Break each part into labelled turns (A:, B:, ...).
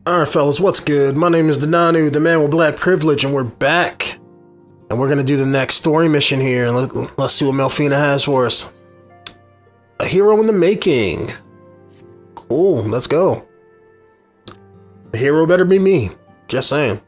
A: Alright fellas, what's good? My name is Denonu, the man with black privilege, and we're back. And we're gonna do the next story mission here, and let's see what Melfina has for us. A hero in the making. Cool, let's go. The hero better be me. Just saying.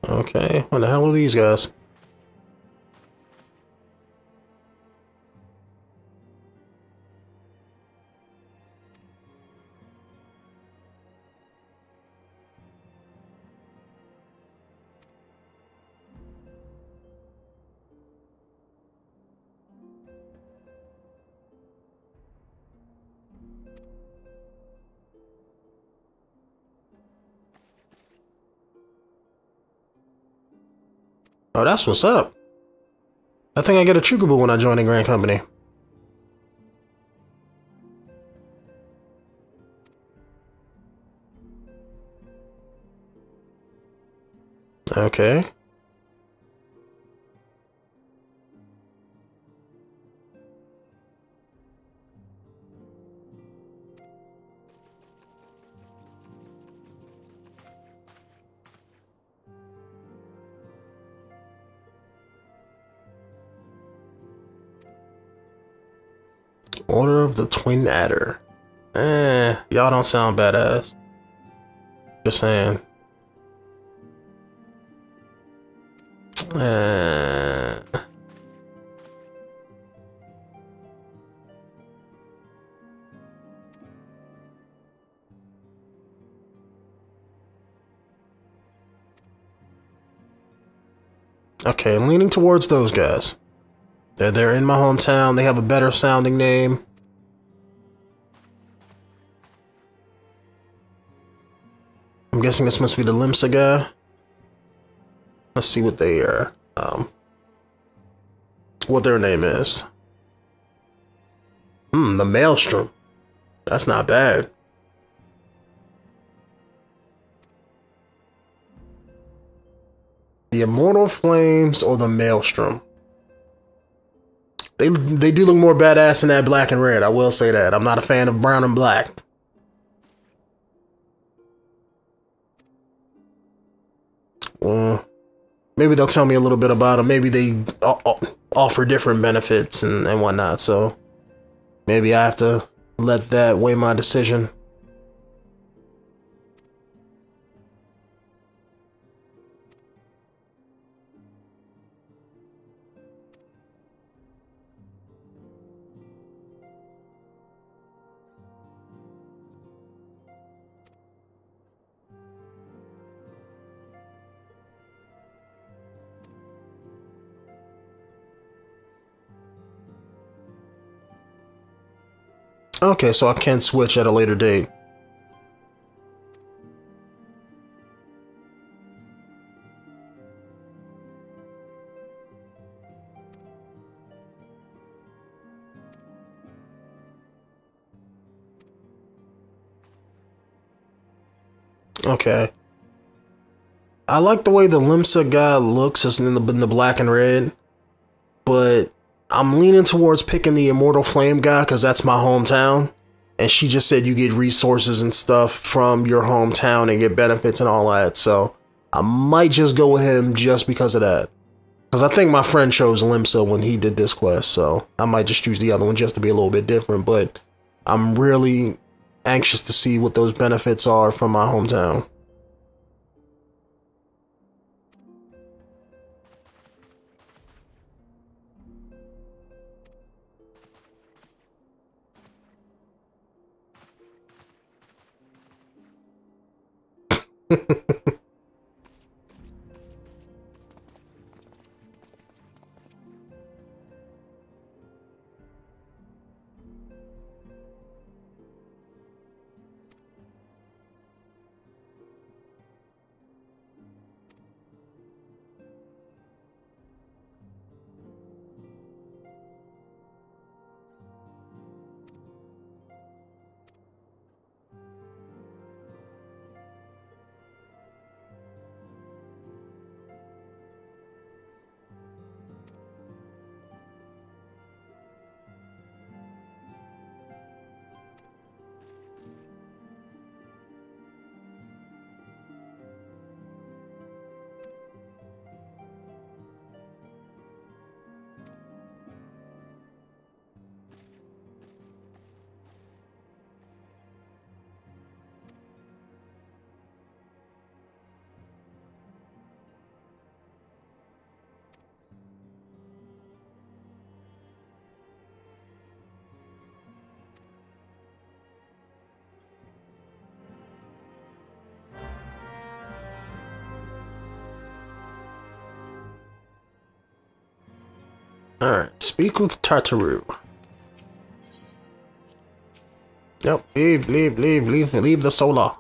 A: Okay, what the hell are these guys? Oh, that's what's up. I think I get a 𝐦𝐤𝐤 when I join the Grand Company. Okay. Order of the Twin Adder. Y'all don't sound badass. Just saying. Okay, I'm leaning towards those guys. They're in my hometown. They have a better sounding name. I'm guessing this must be the 𝐸𝐵𝐵 guy. Let's see what they are. What their name is. The Maelstrom. That's not bad. The Immortal Flames or the Maelstrom. They do look more badass in that black and red. I will say that. I'm not a fan of brown and black. Well, maybe they'll tell me a little bit about them. Maybe they offer different benefits and whatnot. So maybe I have to let that weigh my decision. Okay, so I can switch at a later date. Okay. I like the way the 𝐸𝐵𝐵 guy looks as in the black and red, but I'm leaning towards picking the Immortal Flame guy because that's my hometown. And she just said you get resources and stuff from your hometown and get benefits and all that. So I might just go with him just because of that. Because I think my friend chose 𝐸𝐵𝐵 when he did this quest. So I might just choose the other one just to be a little bit different. But I'm really anxious to see what those benefits are from my hometown. Alright, speak with Tartaru. Yep, leave the solar.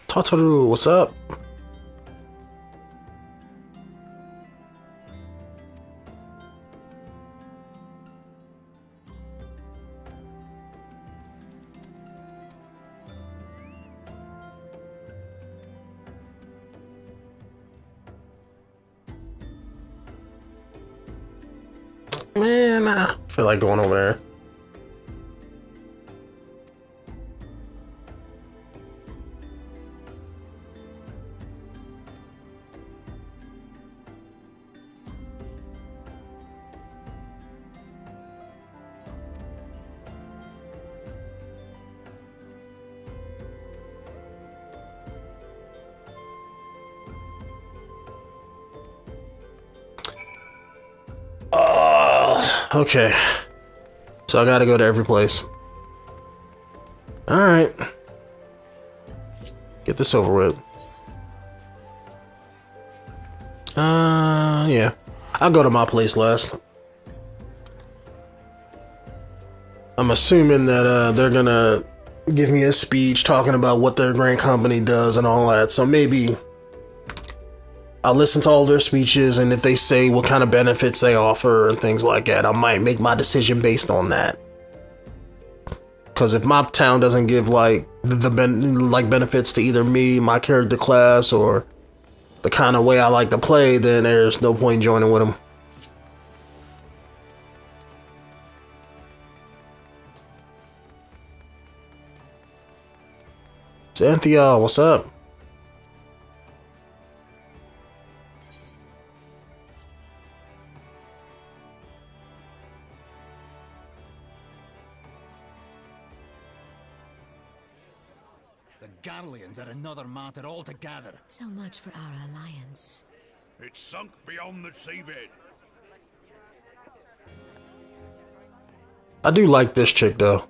A: Tartaru, what's up? Man, I feel like going over there. Okay, so I gotta go to every place. Alright. Get this over with. Yeah. I'll go to my place last. I'm assuming that they're gonna give me a speech talking about what their grand company does and all that, so maybe I'll listen to all their speeches, and if they say what kind of benefits they offer and things like that, I might make my decision based on that. Because if my town doesn't give like benefits to either me, my character class, or the kind of way I like to play, then there's no point in joining with them. Cynthia, what's up?
B: The Garleans are another matter altogether.
C: So much for our alliance.
D: It's sunk beyond the seabed.
A: I do like this chick though.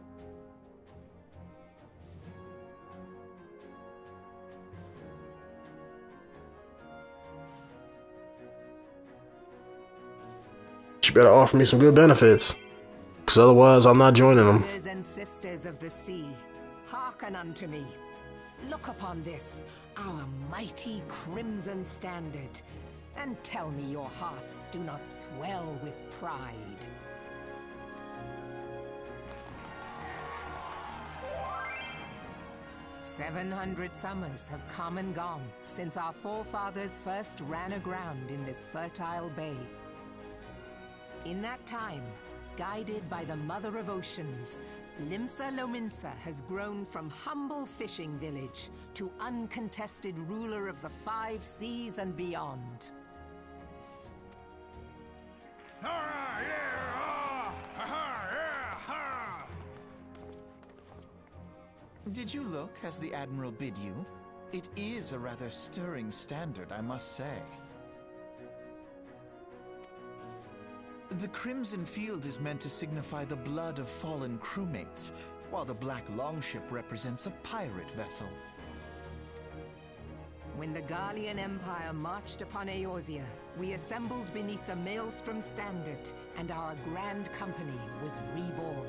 A: She better offer me some good benefits, because otherwise I'm not joining them.
E: Brothers and sisters of the sea, hearken unto me. Look upon this, our mighty crimson standard, and tell me your hearts do not swell with pride. "700 summers have come and gone since our forefathers first ran aground in this fertile bay. In that time, guided by the Mother of Oceans, 𝐿𝐿𝐿 has grown from humble fishing village to uncontested ruler of the 5 seas and beyond.
F: Did you look as the Admiral bid you? It is a rather stirring standard, I must say. The crimson field is meant to signify the blood of fallen crewmates, while the black longship represents a pirate vessel.
E: When the Garlean Empire marched upon Eorzea, we assembled beneath the Maelstrom standard, and our grand company was reborn.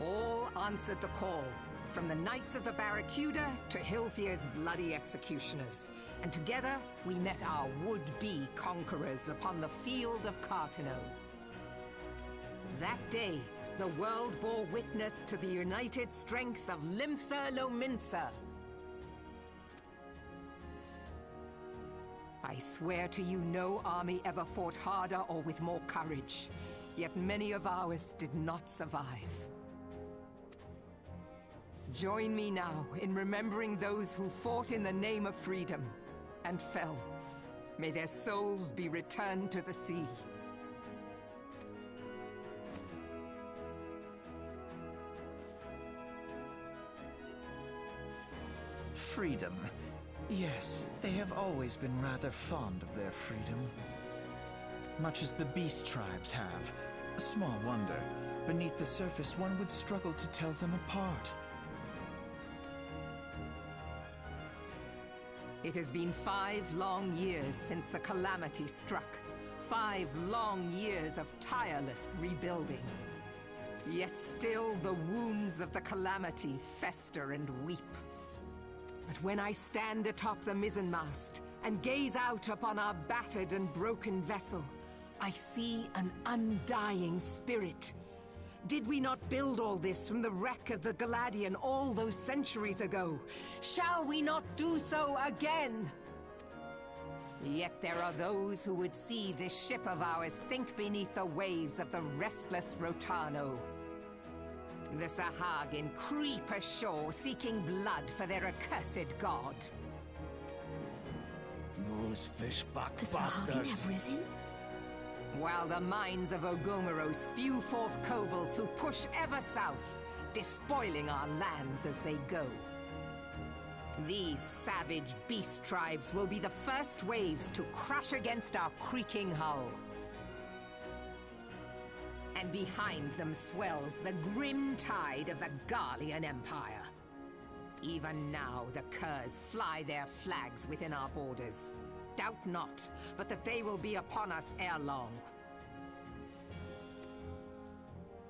E: All answered the call, from the Knights of the Barracuda to Hilfir's bloody executioners, and together we met our would-be conquerors upon the field of Carteneau. That day, the world bore witness to the united strength of 𝐿𝐿𝐿. I swear to you, no army ever fought harder or with more courage, yet many of ours did not survive. Join me now in remembering those who fought in the name of freedom and fell. May their souls be returned to the sea.
F: Freedom. Yes, they have always been rather fond of their freedom. Much as the beast tribes have. Small wonder. Beneath the surface, one would struggle to tell them apart.
E: It has been 5 long years since the calamity struck. 5 long years of tireless rebuilding. Yet still the wounds of the calamity fester and weep. But when I stand atop the mizzenmast and gaze out upon our battered and broken vessel, I see an undying spirit. Did we not build all this from the wreck of the Galadian all those centuries ago? Shall we not do so again? Yet there are those who would see this ship of ours sink beneath the waves of the restless Rotano. The 𝐒𝐻𝐵𝐻 creep ashore seeking blood for their accursed god.
B: Those fishback
C: The 𝐒𝐻𝐵𝐻
B: bastards.
C: have risen?
B: While the minds of 𝐤𝐤𝐵𝐻 spew forth kobolds who push ever south, despoiling our lands as they go. These savage beast tribes will be the first waves to crash against our creaking hull. And behind them swells the grim tide of the Garlean Empire. Even now the curs fly their flags within our borders. Doubt not, but that they will be upon us ere long.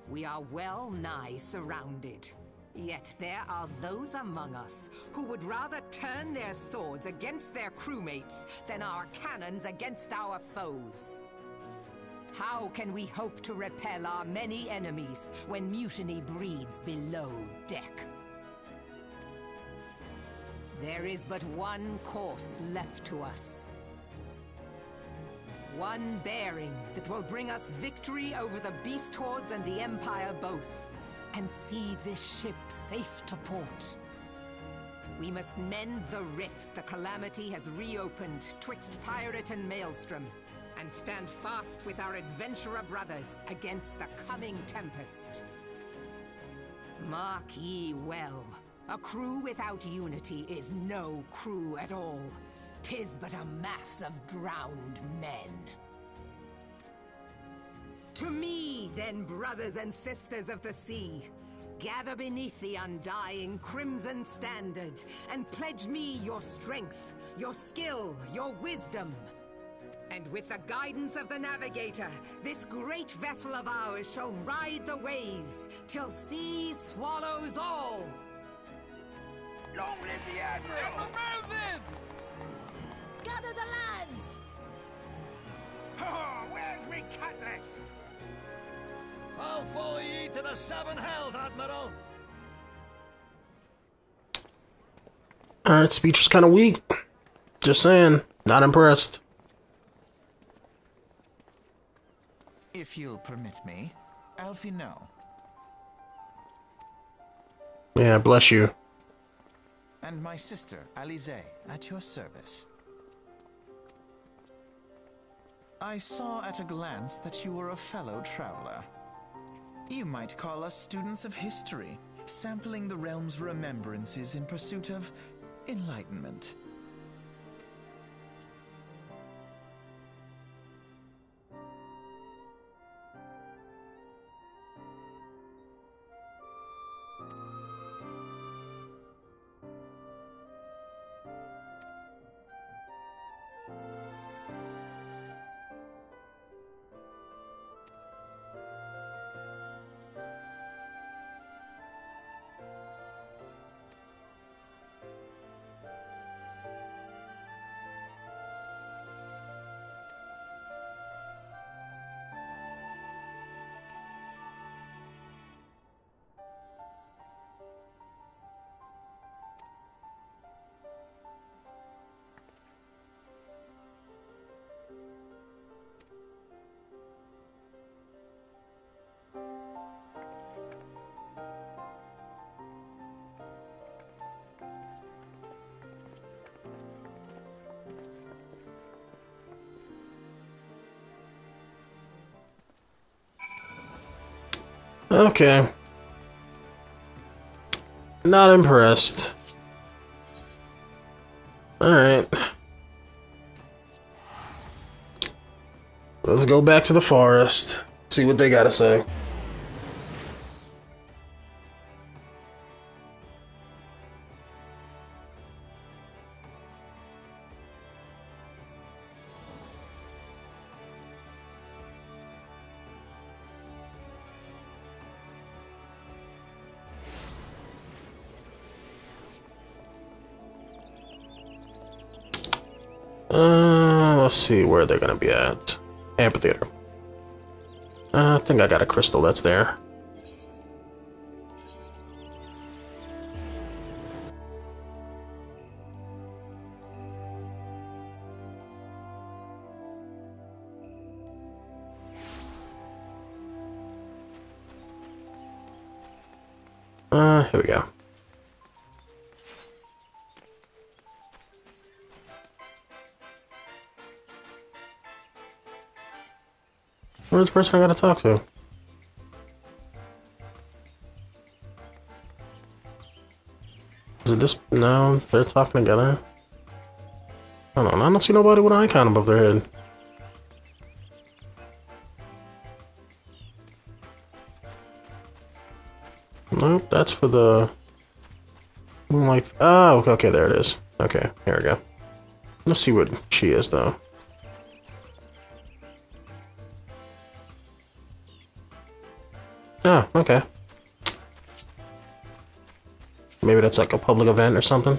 B: We are well nigh surrounded. Yet there are those among us who would rather turn their swords against their crewmates than our cannons against our foes. How can we hope to repel our many enemies when mutiny breeds below deck? There is but one course left to us. One bearing that will bring us victory over the beast hordes and the Empire both, and see this ship safe to port. We must mend the rift the calamity has reopened twixt pirate and maelstrom, and stand fast with our adventurer brothers against the coming tempest. Mark ye well, a crew without unity is no crew at all. 'Tis but a mass of drowned men. To me, then, brothers and sisters of the sea, gather beneath the undying crimson standard, and pledge me your strength, your skill, your wisdom. And with the guidance of the navigator, this great vessel of ours shall ride the waves till sea swallows all.
D: Long live the Admiral!
C: Gather the lads!
D: Oh, where's me cutlass?
B: I'll follow ye to the 7 hells, Admiral.
A: Alright, speech was kind of weak. Just saying, not impressed.
F: If you'll permit me, Alfie, no.
A: Yeah, bless you.
F: And my sister, 𝐿𝐼𝐵, at your service. I saw at a glance that you were a fellow traveler. You might call us students of history, sampling the realm's remembrances in pursuit of enlightenment.
A: Okay. Not impressed. Alright. Let's go back to the forest. See what they gotta say. Let's see where they're gonna be at. Amphitheater. I think I got a crystal that's there. Here we go. Where's the person I gotta talk to? Is it this? No, they're talking together. I don't see nobody with an icon above their head. Nope, that's for the moonlight. Oh, okay, there it is. Okay, here we go. Let's see what she is, though. Oh, okay. Maybe that's like a public event or something.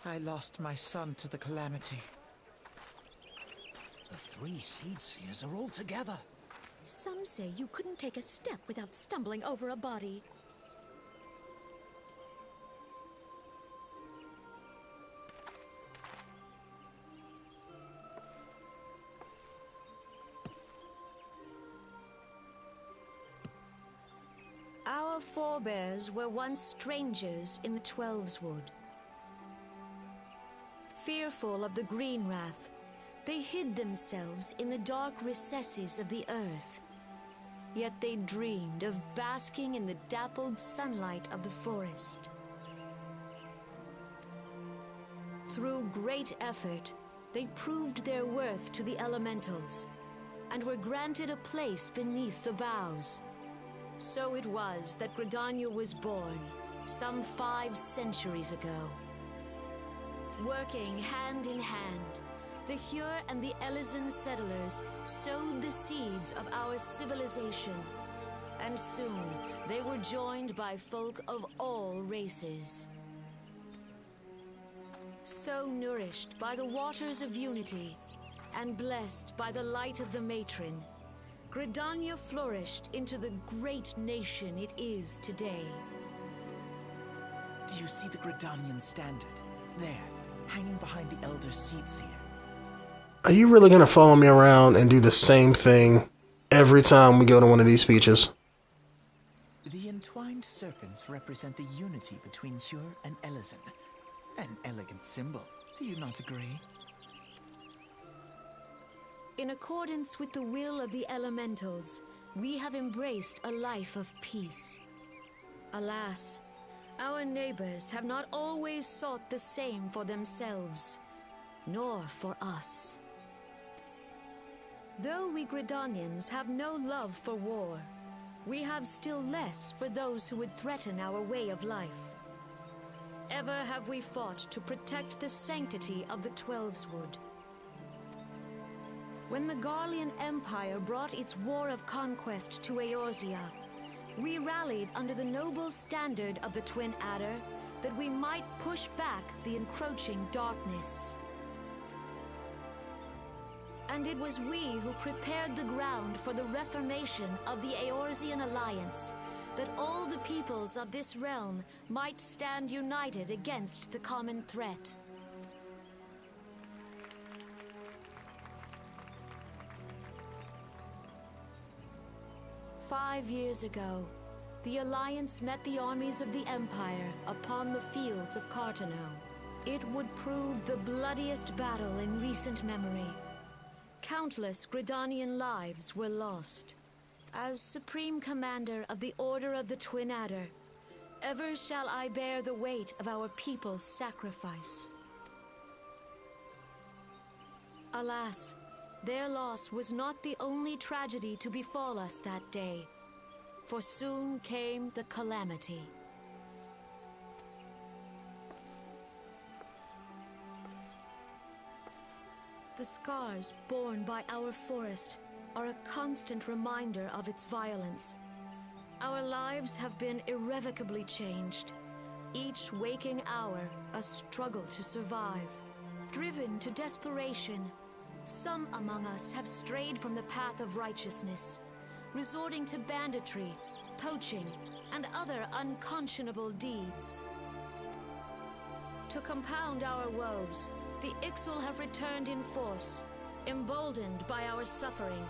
F: I lost my son to the calamity.
G: The three seed seers are all together.
C: Some say you couldn't take a step without stumbling over a body. Our forebears were once strangers in the 𝐿's-Wood. Fearful of the green wrath, they hid themselves in the dark recesses of the earth. Yet they dreamed of basking in the dappled sunlight of the forest. Through great effort, they proved their worth to the elementals, and were granted a place beneath the boughs. So it was that Gridania was born, some 5 centuries ago. Working hand in hand, the 𝐥𝐤 and the 𝐿ZN settlers sowed the seeds of our civilization, and soon they were joined by folk of all races. So nourished by the waters of unity, and blessed by the light of the matron, Gridania flourished into the great nation it is today.
F: Do you see the Gridanian standard? There, hanging behind the elder seed seer.
A: Are you really gonna follow me around and do the same thing every time we go to one of these speeches?
F: The entwined serpents represent the unity between 𝐥𝐤 and 𝐿ZN. An elegant symbol, do you not agree?
C: In accordance with the will of the elementals, we have embraced a life of peace. Alas, our neighbors have not always sought the same for themselves, nor for us. Though we Gridanians have no love for war, we have still less for those who would threaten our way of life. Ever have we fought to protect the sanctity of the 𝐿's-Wood. When the Garlean Empire brought its war of conquest to Eorzea, we rallied under the noble standard of the Twin Adder that we might push back the encroaching darkness. And it was we who prepared the ground for the reformation of the Eorzean Alliance, that all the peoples of this realm might stand united against the common threat. "5 years ago, the Alliance met the armies of the Empire upon the fields of Carteneau. It would prove the bloodiest battle in recent memory. Countless Gridanian lives were lost. As Supreme Commander of the Order of the Twin Adder, ever shall I bear the weight of our people's sacrifice. Alas, their loss was not the only tragedy to befall us that day, for soon came the calamity. The scars borne by our forest are a constant reminder of its violence. Our lives have been irrevocably changed, each waking hour a struggle to survive. Driven to desperation, some among us have strayed from the path of righteousness, resorting to banditry, poaching, and other unconscionable deeds. To compound our woes, the 𝐥𝐤 have returned in force, emboldened by our suffering.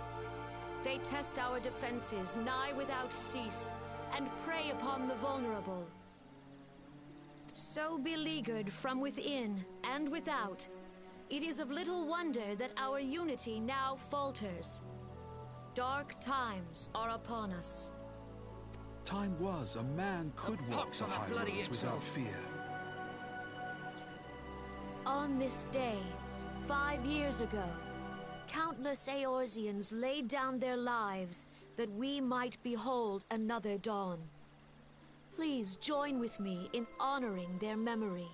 C: They test our defenses nigh without cease, and prey upon the vulnerable. So beleaguered from within and without, it is of little wonder that our unity now falters. Dark times are upon us.
H: Time was a man could walk the high roads without fear.
C: On this day, 5 years ago, countless Eorzeans laid down their lives that we might behold another dawn. Please join with me in honoring their memory.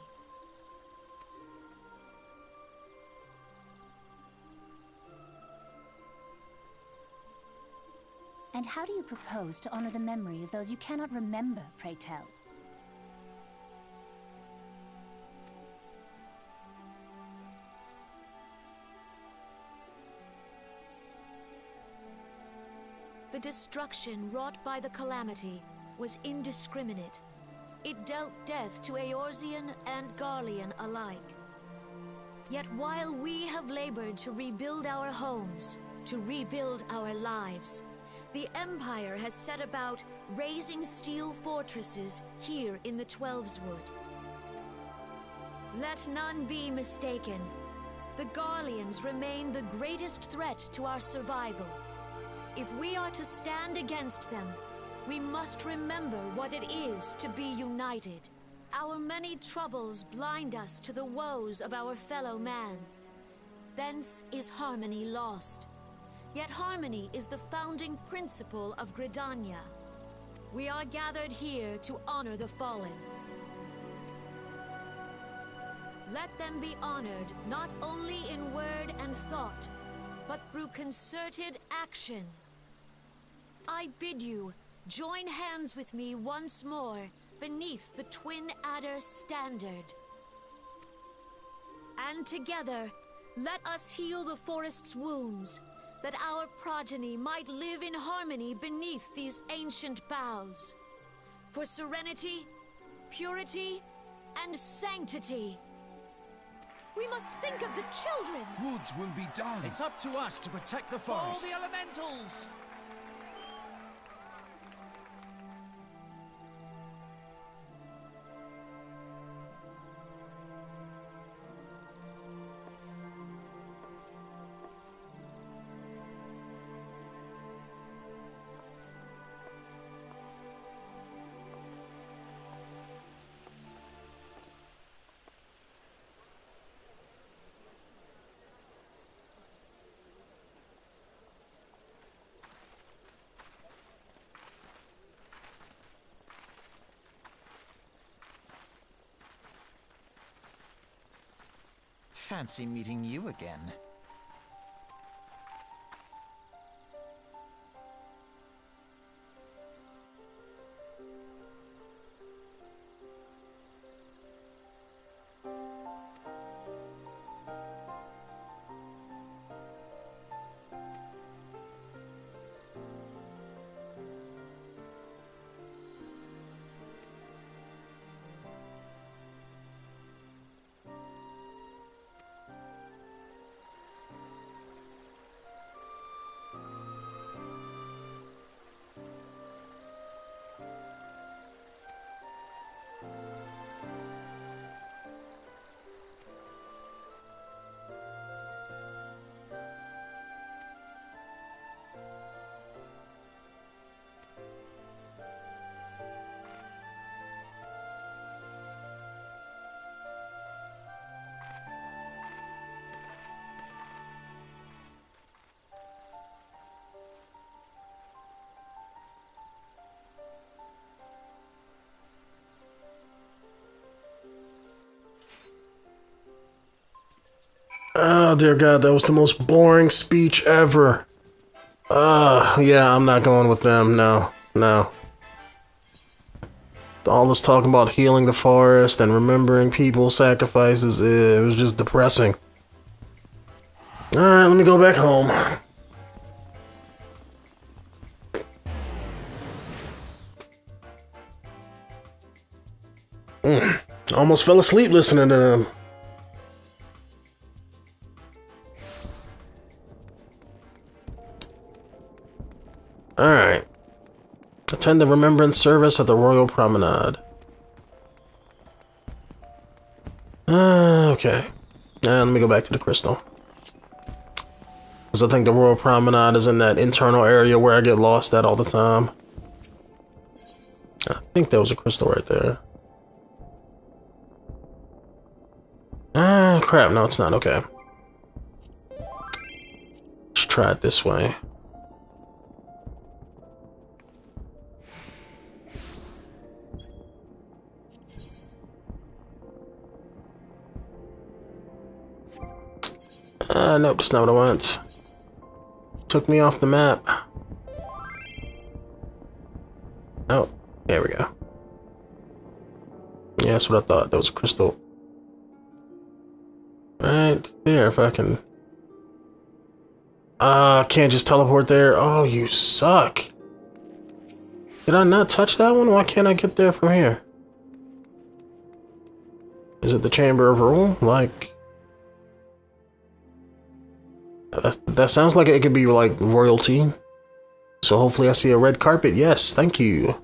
I: And how do you propose to honor the memory of those you cannot remember, pray tell?
C: The destruction wrought by the calamity was indiscriminate. It dealt death to Eorzean and Garlean alike. Yet while we have labored to rebuild our homes, to rebuild our lives, the Empire has set about raising steel fortresses here in the Twelveswood. Let none be mistaken. The Garleans remain the greatest threat to our survival. If we are to stand against them, we must remember what it is to be united. Our many troubles blind us to the woes of our fellow man. Thence is harmony lost. Yet harmony is the founding principle of Gridania. We are gathered here to honor the fallen. Let them be honored not only in word and thought, but through concerted action. I bid you join hands with me once more beneath the Twin Adder standard. And together, let us heal the forest's wounds, that our progeny might live in harmony beneath these ancient boughs. For serenity, purity, and sanctity. We must think of the children!
H: Woods will be done.
G: It's up to us to protect the forest. All the elementals!
F: Fancy meeting you again.
A: Oh dear God, that was the most boring speech ever. Yeah, I'm not going with them. No. All this talking about healing the forest and remembering people's sacrifices, it was just depressing. Alright, let me go back home. Almost fell asleep listening to them. Alright. Attend the remembrance service at the Royal Promenade. Okay. And let me go back to the crystal. Because I think the Royal Promenade is in that internal area where I get lost at all the time. I think there was a crystal right there. Crap, no it's not, okay. Let's try it this way. Nope, that's not what I want. Took me off the map. Oh, there we go. Yeah, that's what I thought. That was a crystal. Right there, if I can... can't just teleport there. Oh, you suck. Did I not touch that one? Why can't I get there from here? Is it the Chamber of Rule? Like... That sounds like it could be like royalty. So hopefully I see a red carpet. Yes, thank you.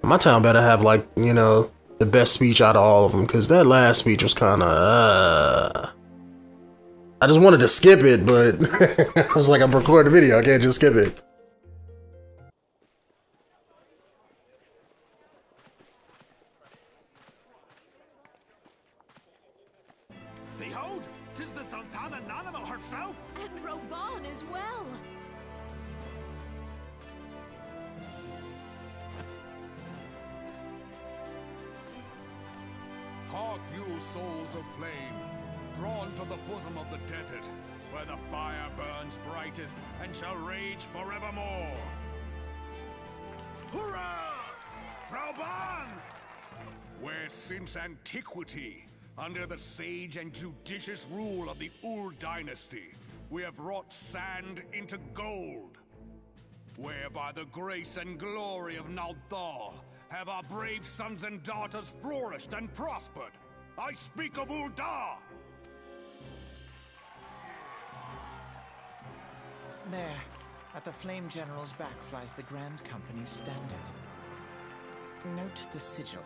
A: My town better have like, you know, the best speech out of all of them. Because that last speech was kind of... I just wanted to skip it, but I was like, I'm recording a video. I can't just skip it.
D: Behold, 'tis the Sultana Nanima herself!
C: And Reborn as well!
H: Hark you, souls of flame, drawn to the bosom of the desert, where the fire burns brightest and shall rage forevermore.
D: Hurrah! Reborn!
H: Where since antiquity, under the sage and judicious rule of the Ur dynasty, we have wrought sand into gold. Where by the grace and glory of Naldar have our brave sons and daughters flourished and prospered. I speak of Ul'dah!
F: There, at the Flame General's back flies the Grand Company's standard. Note the sigil.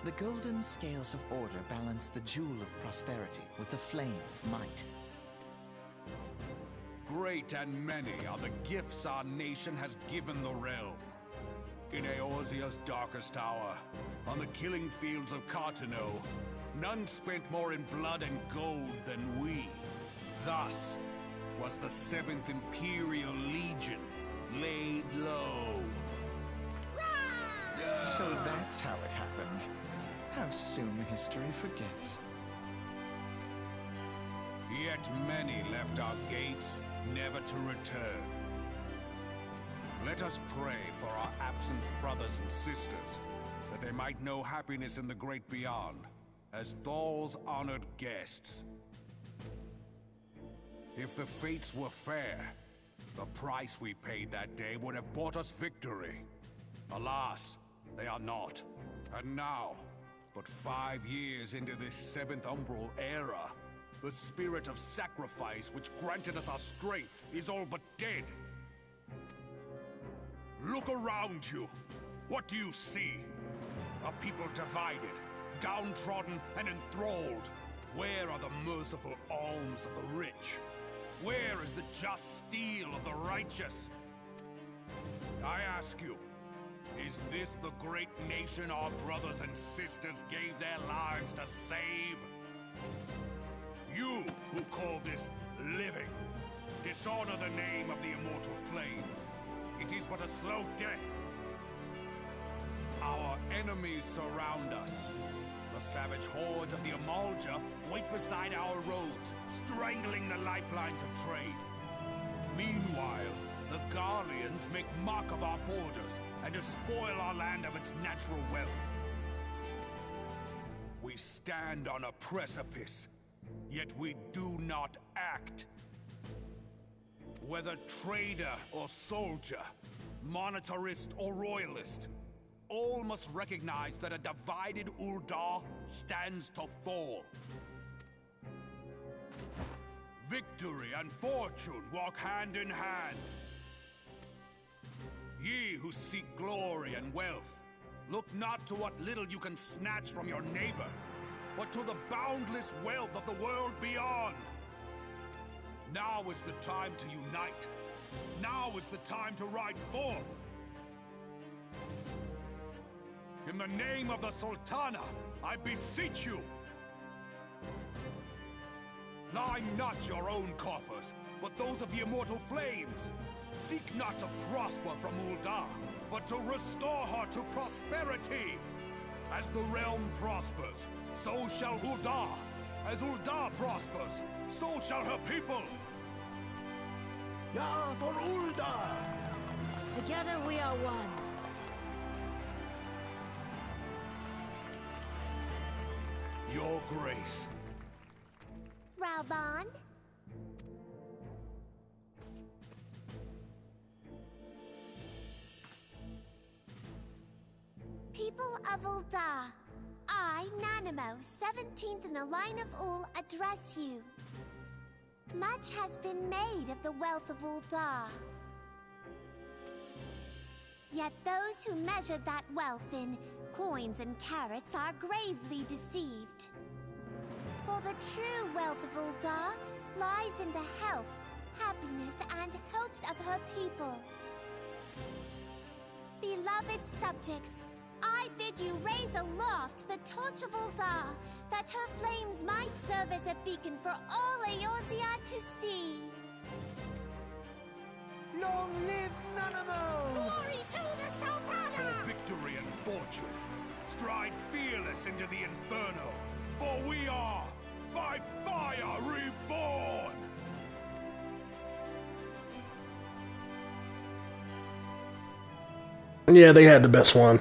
F: The golden scales of order balance the jewel of prosperity with the flame of might.
H: Great and many are the gifts our nation has given the realm. In Eorzea's darkest hour, on the killing fields of Cartano, none spent more in blood and gold than we. Thus was the 7th Imperial Legion laid low.
F: So that's how it happened. How soon history forgets.
H: Yet many left our gates, never to return. Let us pray for our absent brothers and sisters, that they might know happiness in the great beyond, as Thal's honored guests. If the fates were fair, the price we paid that day would have bought us victory. Alas, they are not. And now, but 5 years into this 7th Umbral era, the spirit of sacrifice which granted us our strength is all but dead. Look around you. What do you see? A people divided, downtrodden and enthralled. Where are the merciful alms of the rich? Where is the just steel of the righteous? I ask you, is this the great nation our brothers and sisters gave their lives to save? You who call this living, dishonor the name of the immortal flames. It is but a slow death. Our enemies surround us. The savage hordes of the 𝐥𝐤𝐤 wait beside our roads, strangling the lifelines of trade. Meanwhile, the Garleans make mock of our borders and despoil our land of its natural wealth. We stand on a precipice, yet we do not act. Whether trader or soldier, monetarist or royalist, all must recognize that a divided Ul'dah stands to fall. Victory and fortune walk hand in hand. Ye who seek glory and wealth, look not to what little you can snatch from your neighbor, but to the boundless wealth of the world beyond. Now is the time to unite. Now is the time to ride forth. In the name of the Sultana, I beseech you. Line not your own coffers, but those of the immortal flames. Seek not to prosper from Ul'dah, but to restore her to prosperity. As the realm prospers, so shall Ul'dah. As Ul'dah prospers, so shall her people.
D: Ja, for Ul'dah!
C: Together we are one.
H: Your grace.
J: Reborn? People of Ul'dah, I, Nanamo, 17th in the line of Ul, address you. Much has been made of the wealth of Ul'dah. Yet those who measured that wealth in coins and carats are gravely deceived. For the true wealth of Ul'dah lies in the health, happiness, and hopes of her people. Beloved subjects, I bid you raise aloft the torch of Ul'dah, that her flames might serve as a beacon for all 𝐤𝐤𝐤 to see.
F: Long live Nanamo!
J: Glory to the Sultana!
H: For victory and fortune, stride fearless into the inferno, for we are, by fire, reborn!
A: Yeah, they had the best one.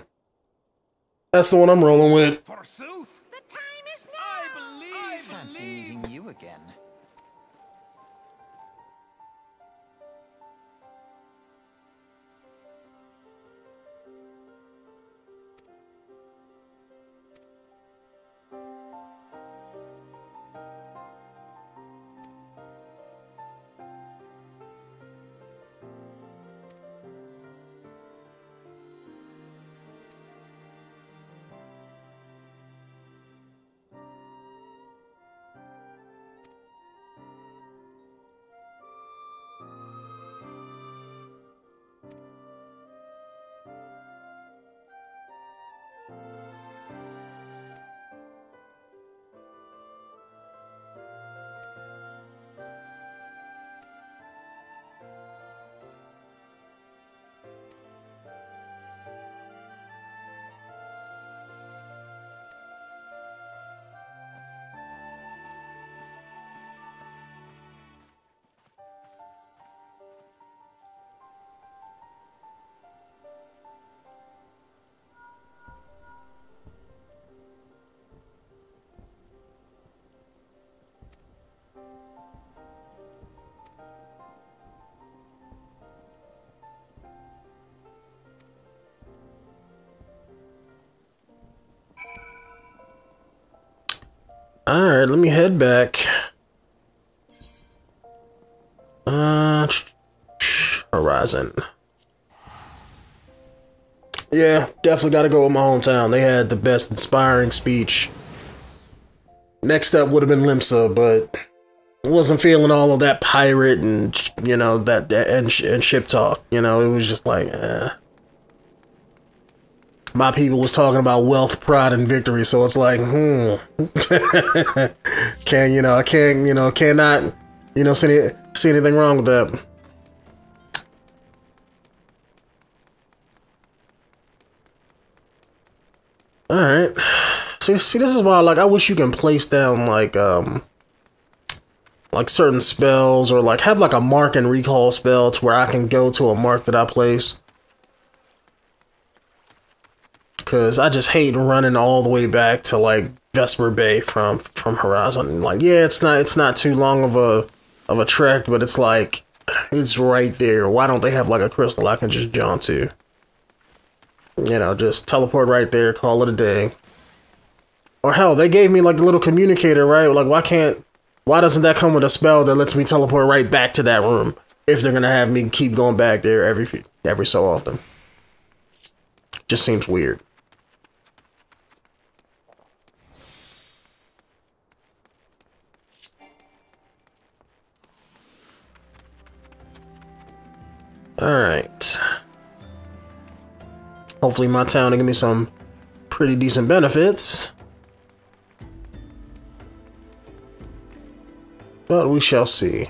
A: That's the one I'm rolling with.
H: Forsooth,
J: The time is now!
F: I fancy meeting you again.
A: Alright, let me head back. Horizon. Yeah, definitely gotta go with my hometown. They had the best inspiring speech. Next up would have been limsa, but I wasn't feeling all of that pirate and, you know, that and ship talk. You know, it was just like, my people was talking about wealth, pride, and victory, so it's like, I cannot, see anything wrong with that. Alright, See, this is why, like, I wish you can place down, like certain spells, or, like, have, like, a mark and recall spell to where I can go to a mark that I place. Because I just hate running all the way back to, like, Vesper Bay from Horizon. Like, yeah, it's not too long of a trek, but it's like, it's right there. Why don't they have, like, a crystal I can just jaunt to? You know, just teleport right there, call it a day. Or hell, they gave me, like, the little communicator, right? Like, why doesn't that come with a spell that lets me teleport right back to that room if they're gonna have me keep going back there every so often? Just seems weird. Alright. Hopefully my town will give me some pretty decent benefits. But we shall see.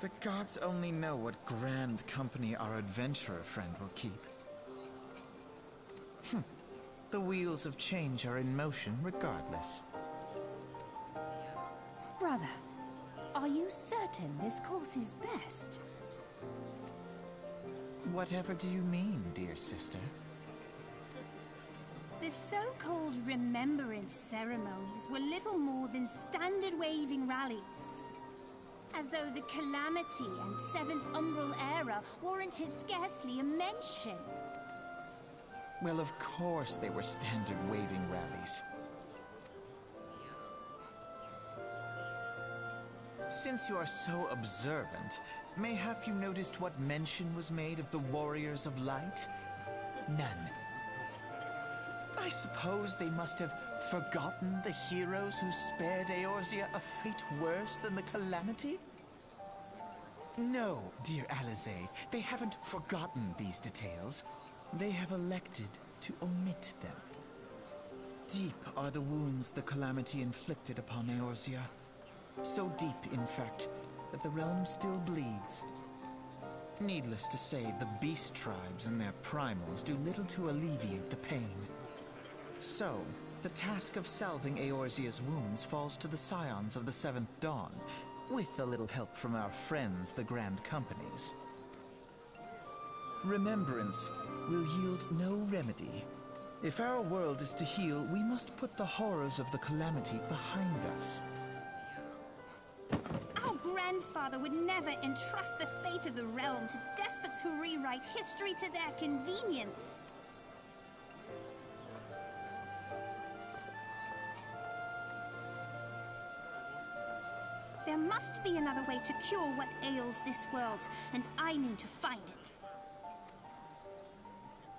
F: The gods only know what grand company our adventurer friend will keep. The wheels of change are in motion regardless.
I: Brother, are you certain this course is best?
F: Whatever do you mean, dear sister?
I: The so-called remembrance ceremonies were little more than standard waving rallies. As though the Calamity and 7th Umbral era warranted scarcely a mention.
F: Well, of course they were standard waving rallies. Since you are so observant, mayhap you noticed what mention was made of the Warriors of Light? None. I suppose they must have forgotten the heroes who spared Eorzea a fate worse than the Calamity? No, dear 𝐿𝐴ZE, they haven't forgotten these details. They have elected to omit them. Deep are the wounds the Calamity inflicted upon Eorzea. So deep, in fact, that the realm still bleeds. Needless to say, the beast tribes and their primals do little to alleviate the pain. So, the task of salving Eorzea's wounds falls to the scions of the 7th Dawn, with a little help from our friends, the Grand Companies. Remembrance will yield no remedy. If our world is to heal, we must put the horrors of the Calamity behind us.
I: Our grandfather would never entrust the fate of the realm to despots who rewrite history to their convenience. There must be another way to cure what ails this world, and I need to find it.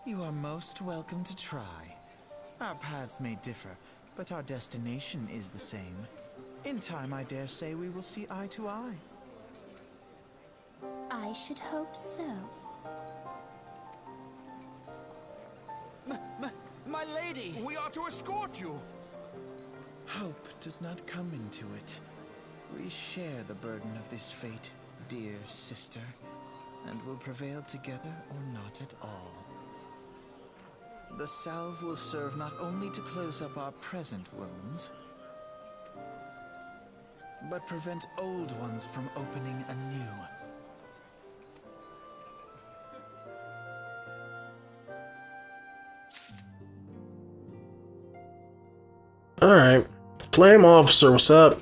F: You are most welcome to try. Our paths may differ, but our destination is the same. In time, I dare say we will see eye to eye.
I: I should hope so.
G: My lady!
D: We are to escort you!
F: Hope does not come into it. We share the burden of this fate, dear sister, and will prevail together or not at all. The salve will serve not only to close up our present wounds, but prevent old ones from opening anew.
A: Alright. Flame Officer, what's up?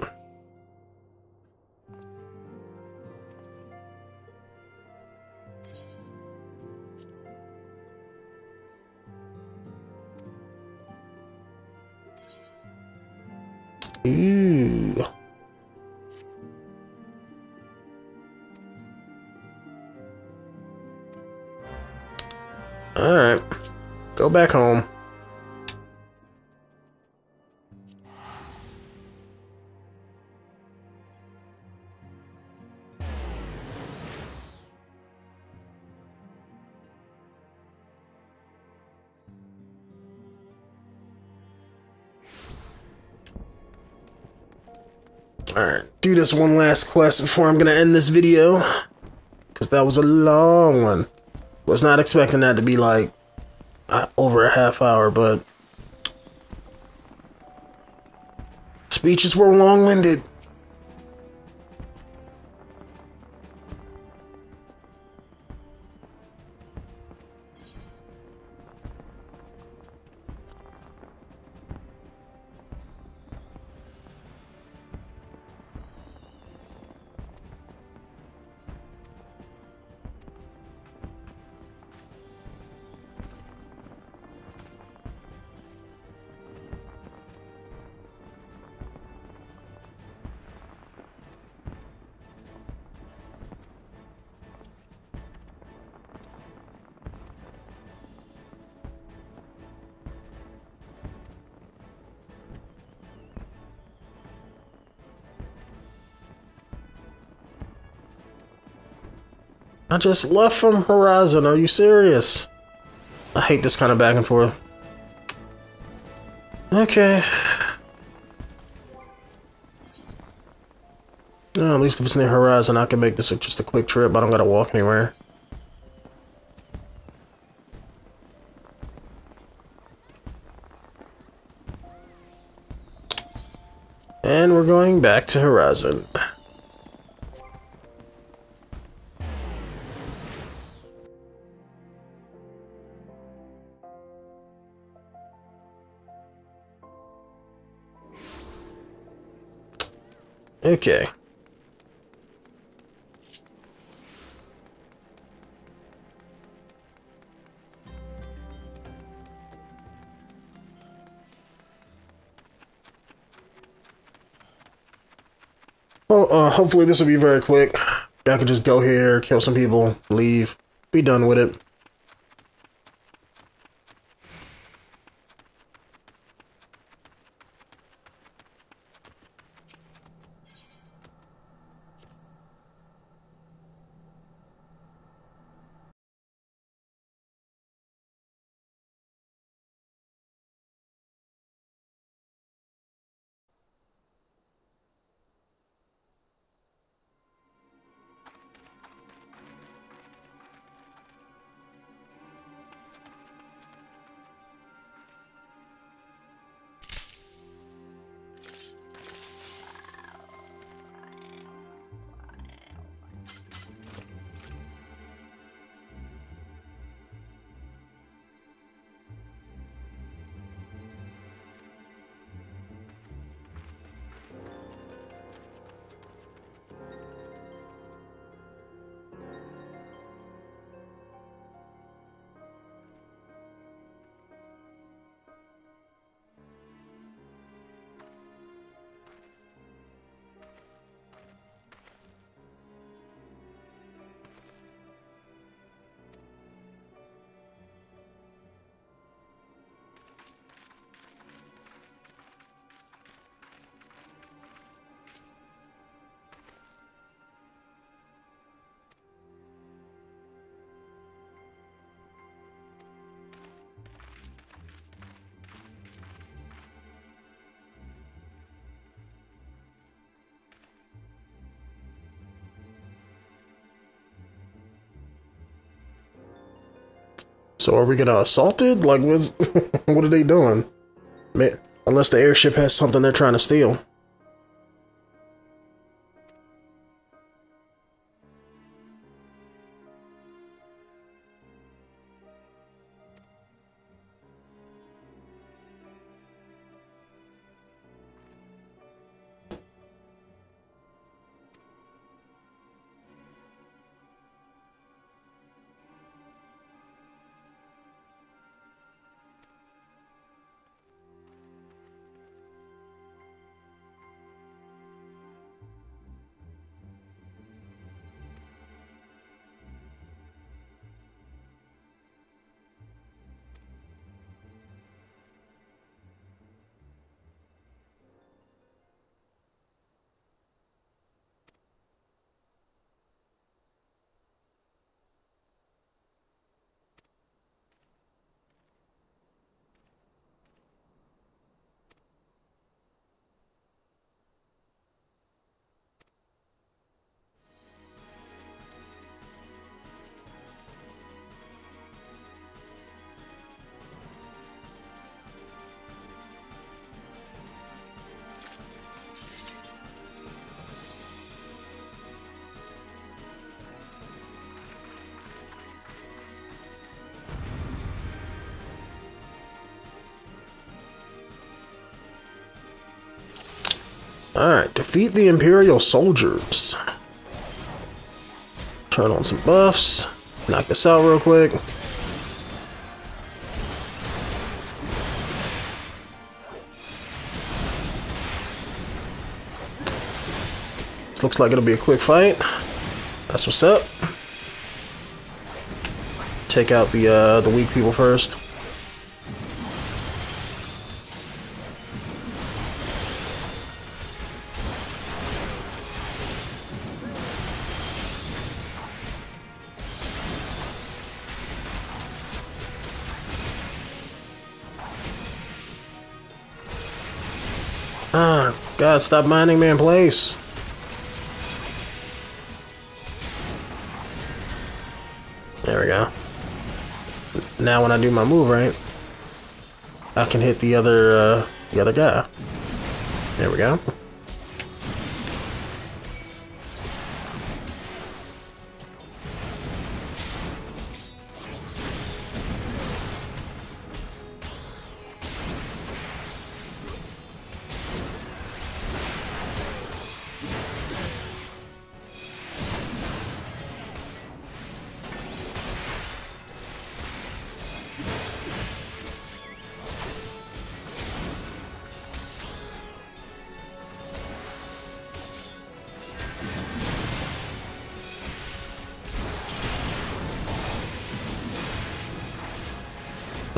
A: Ooh. Alright. Go back home. Alright, do this one last quest before I'm gonna end this video. Because that was a long one. Was not expecting that to be like over a half hour, but speeches were long-winded. I just left from Horizon, are you serious? I hate this kind of back and forth. Okay. Oh, at least if it's near Horizon, I can make this just a quick trip. I don't gotta walk anywhere. And we're going back to Horizon. Okay. Well, hopefully this will be very quick. I could just go here, kill some people, leave, be done with it. So are we gonna assault it? Like, what's, what are they doing? Unless the airship has something they're trying to steal. Alright, defeat the Imperial soldiers. Turn on some buffs. Knock this out real quick. This looks like it'll be a quick fight. That's what's up. Take out the weak people first. Ah, God, stop minding me in place. There we go. Now when I do my move right, I can hit the other guy. There we go.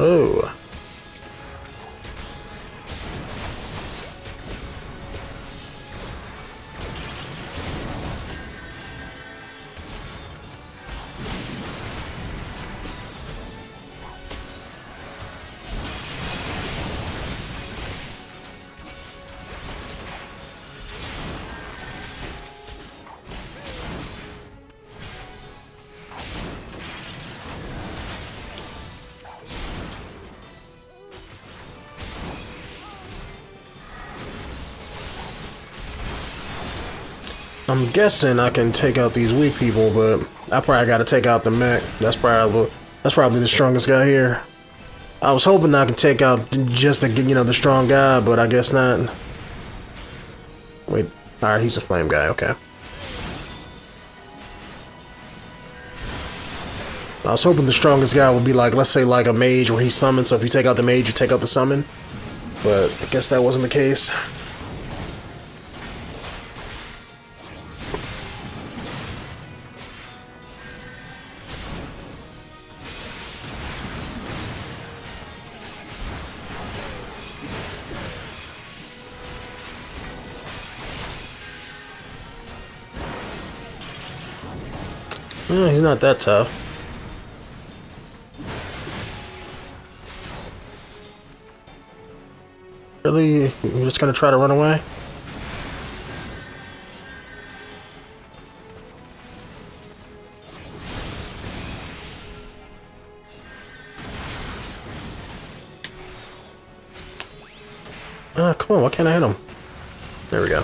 A: Oh. I'm guessing I can take out these weak people, but I probably got to take out the mech. That's probably the strongest guy here. I was hoping I could take out just to get, the strong guy, but I guess not. Wait, alright, he's a flame guy, okay. I was hoping the strongest guy would be like, let's say like a mage where he's summoned, so if you take out the mage, you take out the summon. But I guess that wasn't the case. He's not that tough. Really? You're just gonna try to run away? Ah, come on, why can't I hit him? There we go.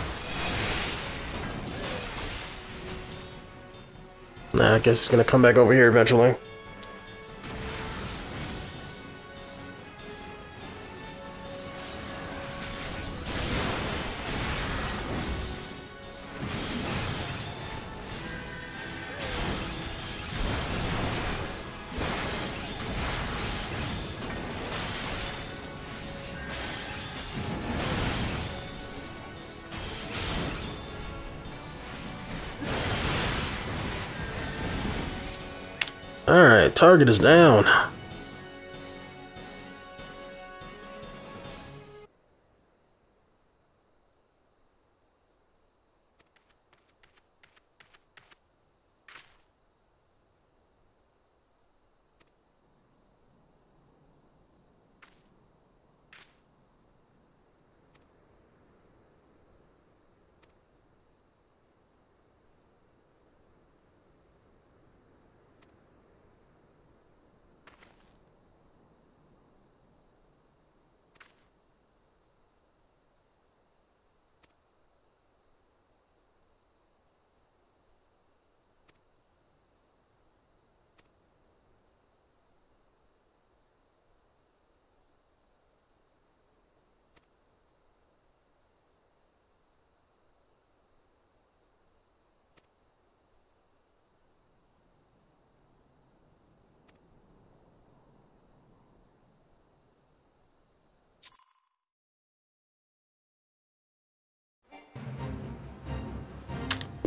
A: Nah, I guess he's gonna come back over here eventually. Alright, target is down.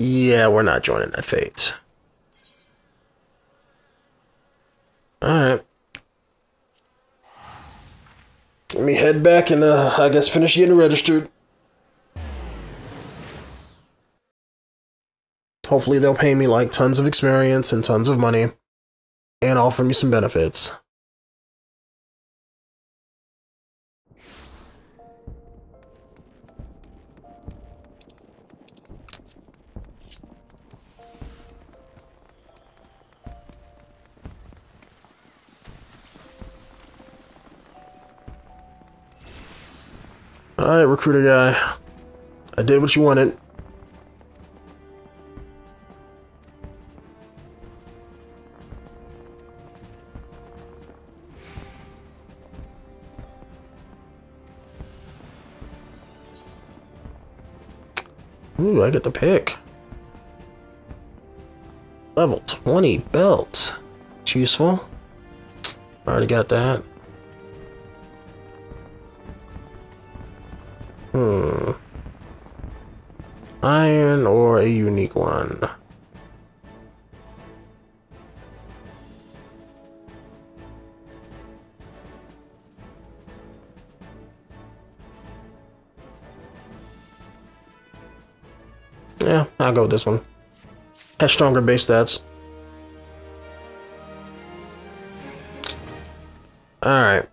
A: Yeah, we're not joining that fate. Alright. Let me head back and, I guess finish getting registered. Hopefully they'll pay me, like, tons of experience and tons of money. And offer me some benefits. Alright, recruiter guy. I did what you wanted. Ooh, I get the pick. Level 20 belts. It's useful. Already got that. Iron or a unique one? Yeah, I'll go with this one. Has stronger base stats. Alright.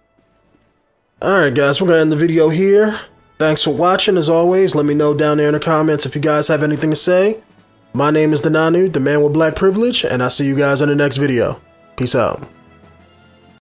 A: Alright guys, we're gonna end the video here. Thanks for watching as always. Let me know down there in the comments if you guys have anything to say. My name is Denonu, the man with black privilege, and I'll see you guys in the next video. Peace out.